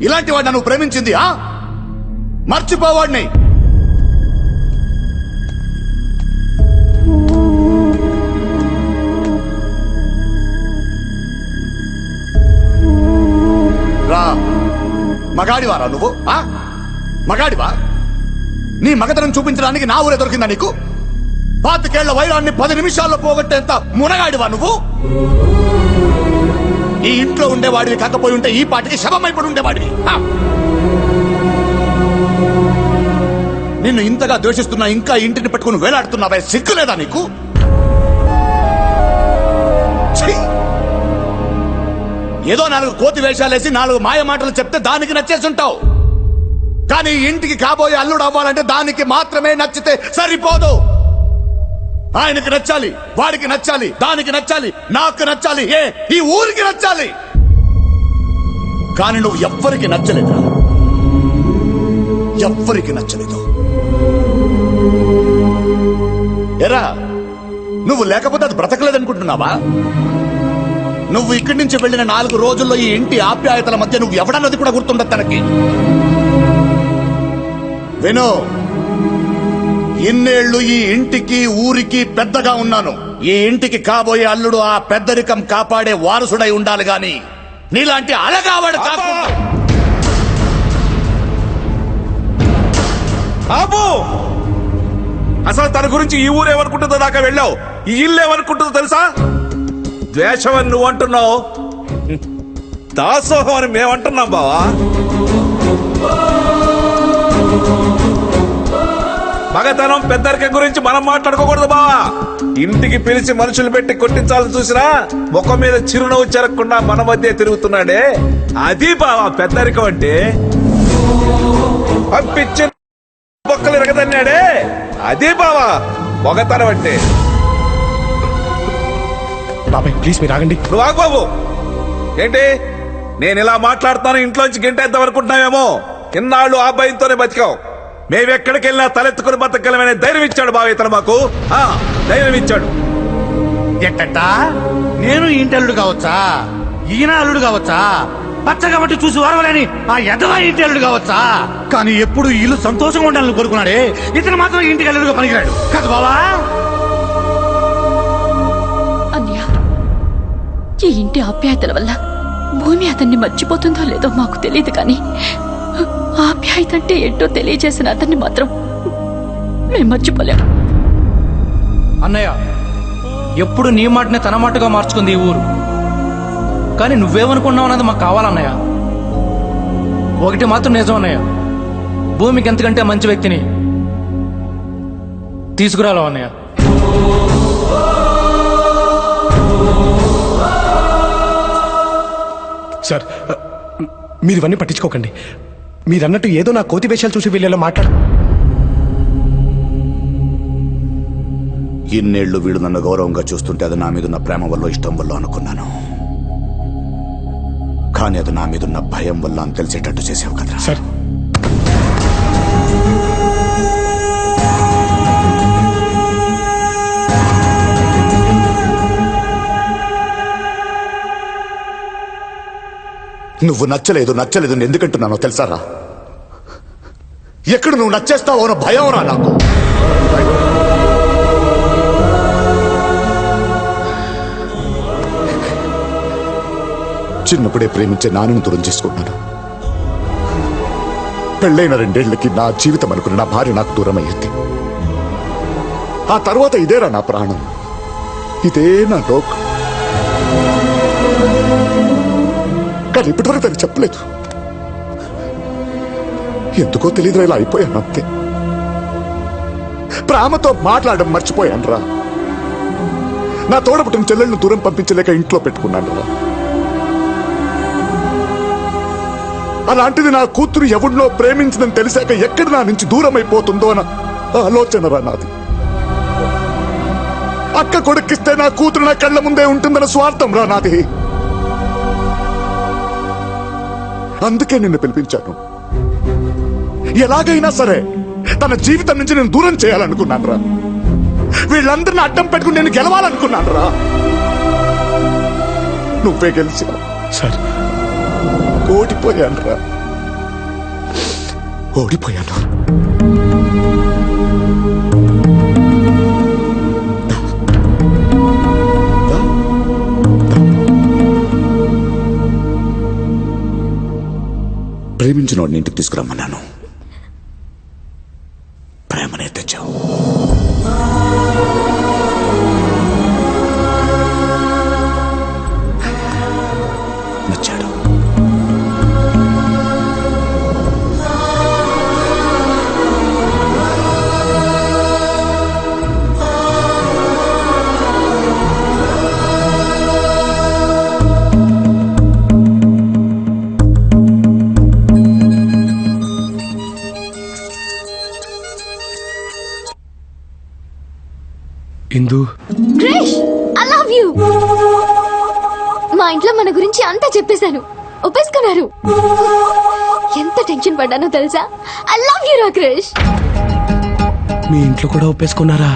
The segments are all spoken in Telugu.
ఇలాంటి వాడిని నువ్వు ప్రేమించింది? మర్చిపోవాడిని. రా, మగాడివారా నువ్వు? మగాడివా? నీ మగతనం చూపించడానికి నా ఊరే దొరికిందా నీకు? 25 ఏళ్ల వైరాన్ని 10 నిమిషాల్లో పోగొట్టేంత మునగాడివా నువ్వు? ఈ ఇంట్లో ఉండేవాడివి కాకపోయి ఉంటే ఈ పాటికి శవమైపడి ఉండేవాడివి. నిన్ను ఇంతగా ద్వేషిస్తున్నా ఇంకా ఇంటిని పెట్టుకుని వేలాడుతున్నావే, సిగ్గులేదా నీకు? ఏదో 4 కోతి వేషాలేసి 4 మాయ మాటలు చెప్తే దానికి నచ్చేసుంటావు. కానీ ఇంటికి కాబోయే అల్లుడు అవ్వాలంటే దానికి మాత్రమే నచ్చితే సరిపోదు. ఆయనకి నచ్చాలి, వాడికి నచ్చాలి, దానికి నచ్చాలి, నాకు నచ్చాలి, ఈ ఊరికి నచ్చాలి. కానీ నువ్వు ఎవ్వరికి నచ్చలేదు, ఎవ్వరికి నచ్చలేదు. ఎరా, నువ్వు లేకపోతే అది బ్రతకలేదనుకుంటున్నావా? నువ్వు ఇక్కడి నుంచి వెళ్ళిన 4 రోజుల్లో ఈ ఇంటి ఆప్యాయతల మధ్య నువ్వు ఎవడన్నది కూడా గుర్తుండదు తనకి. విను, ఇన్నేళ్లు ఈ ఇంటికి ఊరికి పెద్దగా ఉన్నాను. ఈ ఇంటికి కాబోయే అల్లుడు ఆ పెద్దరికం కాపాడే వారసుడై ఉండాలి గాని నీలాంటి అలగావాడు కాకుండా. అసలు తన గురించి ఈ ఊరు ఏమనుకుంటుందో దాకా వెళ్ళావు, ఈ ఇల్లు ఏమనుకుంటుందో తెలుసా? ద్వేషం అని నువ్వు అంటున్నావు, దాసోహం అని మేమంటున్నాం బావా. మగతనం పెద్దరికం గురించి మనం మాట్లాడుకోకూడదు బావా. ఇంటికి పిలిచి మనుషులు పెట్టి కొట్టించాలని చూసినా ముఖం మీద చిరునవ్వు చెరగకుండా మన మధ్య తిరుగుతున్నాడే, అది బావా పెద్దరికం అంటే. పంపించి బొక్కలు ఎరగదన్నాడే, అదే బావా మగతనం అంటే. బాబాయ్ ప్లీజ్ మీరు ఆగండి. నువ్వు ఆగు బాబు. ఏంటి నేను ఇలా మాట్లాడుతాను ఇంట్లోంచి గెంటేద్దాం అనుకుంటున్నావేమో? ఇన్నాళ్ళు ఆ భయంతోనే బతికావు. మేమెక్కడికి వెళ్ళినా తలెత్తుకుని బతకగలమనే ధైర్యం ఇచ్చాడు బావ ఇతను మాకు. ధైర్యం ఇచ్చాడు. ఎట్టా నేను ఇంటి అల్లుడు కావచ్చా, ఈయన అల్లుడు కావచ్చా, పచ్చ కాబట్టి చూసి వారవలేని ఆ ఎదవా ఇంటి అల్లుడు కావచ్చా? కానీ ఎప్పుడు ఇల్లు సంతోషంగా ఉండాలని కోరుకున్నాడే, ఇతను మాత్రం ఇంటికి అల్లుడుగా పనికిరాడు కాదు బావా. అన్య, ఈ ఇంటి ఆప్యాయతల వల్ల భూమి అతన్ని మర్చిపోతుందో లేదో మాకు తెలియదు, కానీ ఆప్యాయత అంటే ఏంటో తెలియజేసిన అతన్ని మాత్రం మేము మర్చిపోలేము. అన్నయ్య, ఎప్పుడు నీ మాటనే తన మాటగా మార్చుకుంది ఈ ఊరు. కానీ నువ్వేమనుకున్నావు అన్నది మాకు కావాలన్నయ్య. ఒకటి మాత్రం నిజం అన్నయ్య, భూమికి ఎంతకంటే మంచి వ్యక్తిని తీసుకురాలేవు అన్నయ్య. సార్ మీరు ఇవన్నీ పట్టించుకోకండి. మీరన్నట్టు ఏదో నా కోతి వేషాలు చూసి వీళ్ళలో మాట్లాడు. ఇన్నేళ్లు వీడు నన్ను గౌరవంగా చూస్తుంటే అది నా మీదున్న ప్రేమ వల్ల ఇష్టం వల్ల అనుకున్నాను. కానీ అది నా మీదున్న భయం వల్ల అని తెలిసేటట్టు చేసావు కదా సార్. నువ్వు నచ్చలేదు నచ్చలేదు ఎందుకంటున్నానో తెలుసారా? ఎక్కడ నువ్వు నచ్చేస్తావో అన్న భయం రా నాకు. చిన్నప్పుడే ప్రేమించే నాన్నను దూరం చేసుకుంటున్నాను. పెళ్ళైన 2 ఏళ్లకి నా జీవితం అనుకున్న నా భార్య నాకు దూరం అయ్యింది. ఆ తర్వాత ఇదేరా నా ప్రాణం, ఇదే నా లోకం. కానీ ఇప్పటివరకు తను చెప్పలేదు. ఎందుకో తెలియదు, ఇలా అయిపోయాను అంతే. ప్రేమతో మాట్లాడడం మర్చిపోయాను రా. నా తోడపుట్టిన చెల్లెళ్ళను దూరం పంపించలేక ఇంట్లో పెట్టుకున్నాను రా. అలాంటిది నా కూతురు ఎవడినో ప్రేమించిందని తెలిసాక ఎక్కడ నా నుంచి దూరం అయిపోతుందో అన్న ఆలోచన రా నాది. అక్క కొడుకిస్తే నా కూతురు నా కళ్ళ ముందే ఉంటుందన్న స్వార్థం రా నాది. అందుకే నిన్ను పిలిపించాను. ఎలాగైనా సరే తన జీవితం నుంచి నేను దూరం చేయాలనుకున్నాను రా. వీళ్ళందరినీ అడ్డం పెట్టుకుని నేను గెలవాలనుకున్నాను రా. నువ్వే గెలిచావు సార్ ఓడిపోయాను రా. ఓడిపోయాను. ప్రేమించిన వాడిని ఇంటికి తీసుకురమ్మన్నాను. ప్రేమనే తెచ్చావు. నచ్చాడు. ఇందు, క్రిష్, ఐ లవ్ యూ. మా ఇంట్లో మన గురించి అంతా చెప్పేశాను, ఒప్పేసుకున్నారు. ఎంత టెన్షన్ పడ్డానో తెలుసా? ఐ లవ్ యూ రా క్రిష్. మీ ఇంట్లో కూడా ఒప్పేసుకున్నారా?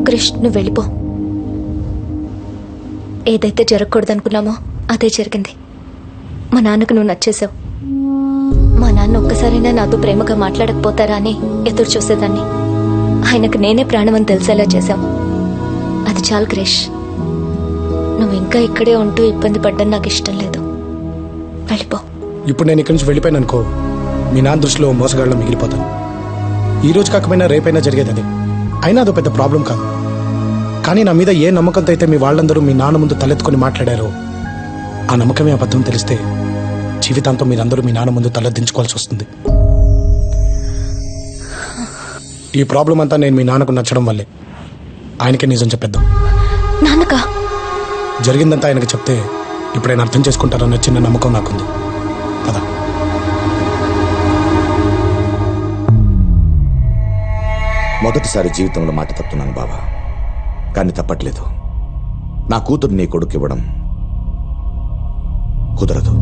క్రిష్, నువ్వు వెళ్ళిపో. ఏదైతే జరగకూడదనుకున్నామో అదే జరిగింది. మా నాన్నకు నువ్వు నచ్చేసావు. మా నాన్న ఒక్కసారైనా నాతో ప్రేమగా మాట్లాడకపోతారా అని ఎదురు చూసేదాన్ని. ఆయనకు నేనే ప్రాణం అని తెలిసేలా చేశావు. అది చాలు క్రిష్. నువ్వు ఇంకా ఇక్కడే ఉంటూ ఇబ్బంది పడ్డం నాకు ఇష్టం లేదు. వెళ్ళిపో. ఇప్పుడు నేను ఇక్కడి నుంచి వెళ్ళిపోయాను అనుకో, మీ నాన్న దృష్టిలో మోసగాళ్ళ మిగిలిపోతాను. ఈ రోజు కాకపోయినా రేపైనా జరిగేది అది. అయినా అదో పెద్ద ప్రాబ్లం కాదు. కానీ నా మీద ఏ నమ్మకంతో అయితే మీ వాళ్ళందరూ మీ నాన్న ముందు తలెత్తుకొని మాట్లాడారో, ఆ నమ్మకమే అబద్ధం తెలిస్తే జీవితాంతం మీరందరూ మీ నాన్న ముందు తలెత్తించుకోవాల్సి వస్తుంది. ఈ ప్రాబ్లం అంతా నేను మీ నాన్నకు నచ్చడం వల్లే. ఆయనకే నిజం చెప్పేద్దాం. నాన్నకా? జరిగిందంతా ఆయనకు చెప్తే ఇప్పుడు ఆయన అర్థం చేసుకుంటారన్న చిన్న నమ్మకం నాకుంది. కదా, మొదటిసారి జీవితంలో మాట తప్పుతున్నాను బావా, కానీ తప్పట్లేదు. నా కూతురు నీ కొడుకు ఇవ్వడం కుదరదు.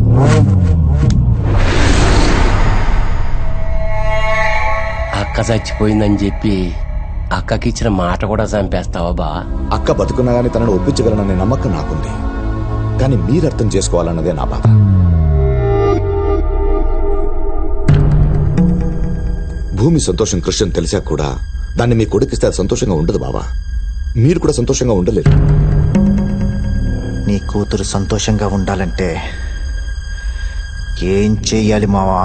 అక్క చచ్చిపోయిందని చెప్పి అక్కకిచ్చిన మాట కూడా చంపేస్తావా బా? అక్క బతుకున్నా గానీ తనను ఒప్పించగలననే నమ్మకం నాకుంది. కానీ మీరు అర్థం చేసుకోవాలన్నదే నా బాధ. భూమి సంతోషం కృష్ణ తెలిసా కూడా దాన్ని మీ కొడుకిస్తే అది సంతోషంగా ఉండదు బావా. మీరు కూడా సంతోషంగా ఉండలేరు. నీ కూతురు సంతోషంగా ఉండాలంటే ఏం చెయ్యాలి మావా?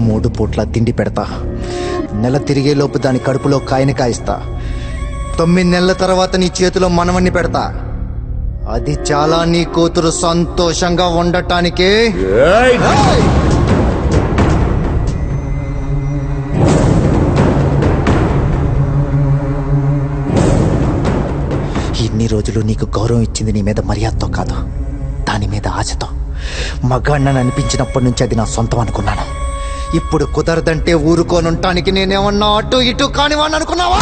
3 పూట్ల తిండి పెడతా. నెల తిరిగేలోపు దాని కడుపులో కాయని కాయిస్తా. 9 నెలల తర్వాత నీ చేతిలో మనవన్ని పెడతా. అది చాలా నీ కూతురు సంతోషంగా ఉండటానికి. ఇన్ని రోజులు నీకు గౌరవం ఇచ్చింది నీ మీద మర్యాదతో కాదు, దాని మీద ఆశతో. మగాణ్ణని అనిపించినప్పటి నుంచి అది నా సొంతం అనుకున్నాను. ఇప్పుడు కుదరదంటే ఊరుకోనుంటానికి నేనేమన్నా అటు ఇటు కానివాణ్ణి అనుకున్నావా?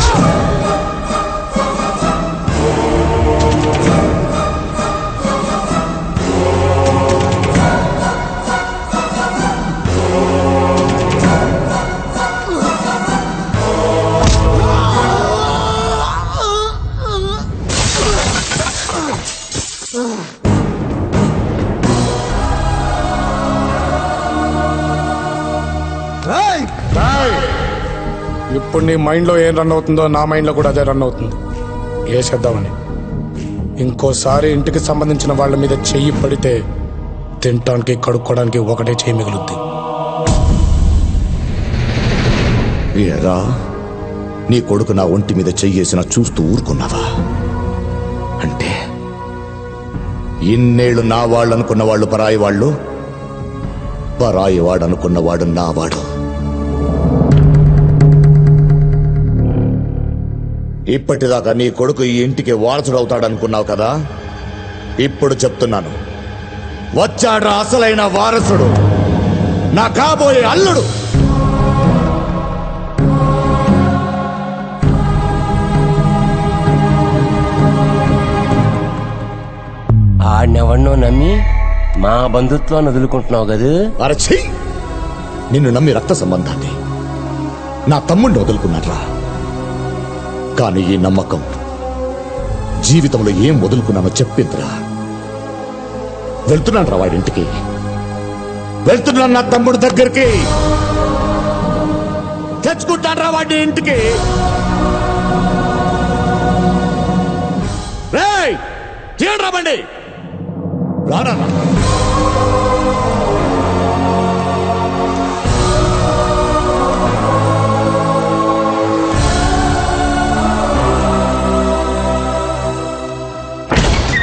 ఇప్పుడు నీ మైండ్లో ఏం రన్ అవుతుందో నా మైండ్లో కూడా అదే రన్ అవుతుంది. ఏ చేద్దామని. ఇంకోసారి ఇంటికి సంబంధించిన వాళ్ళ మీద చెయ్యి పడితే తినటానికి కడుక్కోవడానికి ఒకటే చెయ్యి మిగులుద్ది. ఏరా, నీ కొడుకు నా ఒంటి మీద చెయ్యేసిన చూస్తూ ఊరుకున్నావా? అంటే ఇన్నేళ్లు నా వాళ్ళు అనుకున్న వాళ్ళు పరాయి వాళ్ళు, పరాయి వాడు అనుకున్నవాడు నా వాడు. ఇప్పటిదాకా నీ కొడుకు ఈ ఇంటికి వారసుడవుతాడనుకున్నావు కదా? ఇప్పుడు చెప్తున్నాను, వచ్చాడ్రా అసలైన వారసుడు, నా కాబోయే అల్లుడు. ఎవరినో నమ్మి మా బంధుత్వాన్ని వదులుకుంటున్నావు కదూ. అరచి నిన్ను నమ్మి రక్త సంబంధాన్ని నా తమ్ముడిని వదులుకున్నాడ్రా. కానీ ఈ నమ్మకం జీవితంలో ఏం వదులుకున్నానో చెప్పిందిరా. వెళ్తున్నాను రా వాడింటికి, వెళ్తున్నాను నా తమ్ముడి దగ్గరికి, తెచ్చుకుంటాను రా వాడి ఇంటికి. రేయ్ తీయండి రా బండి, రానా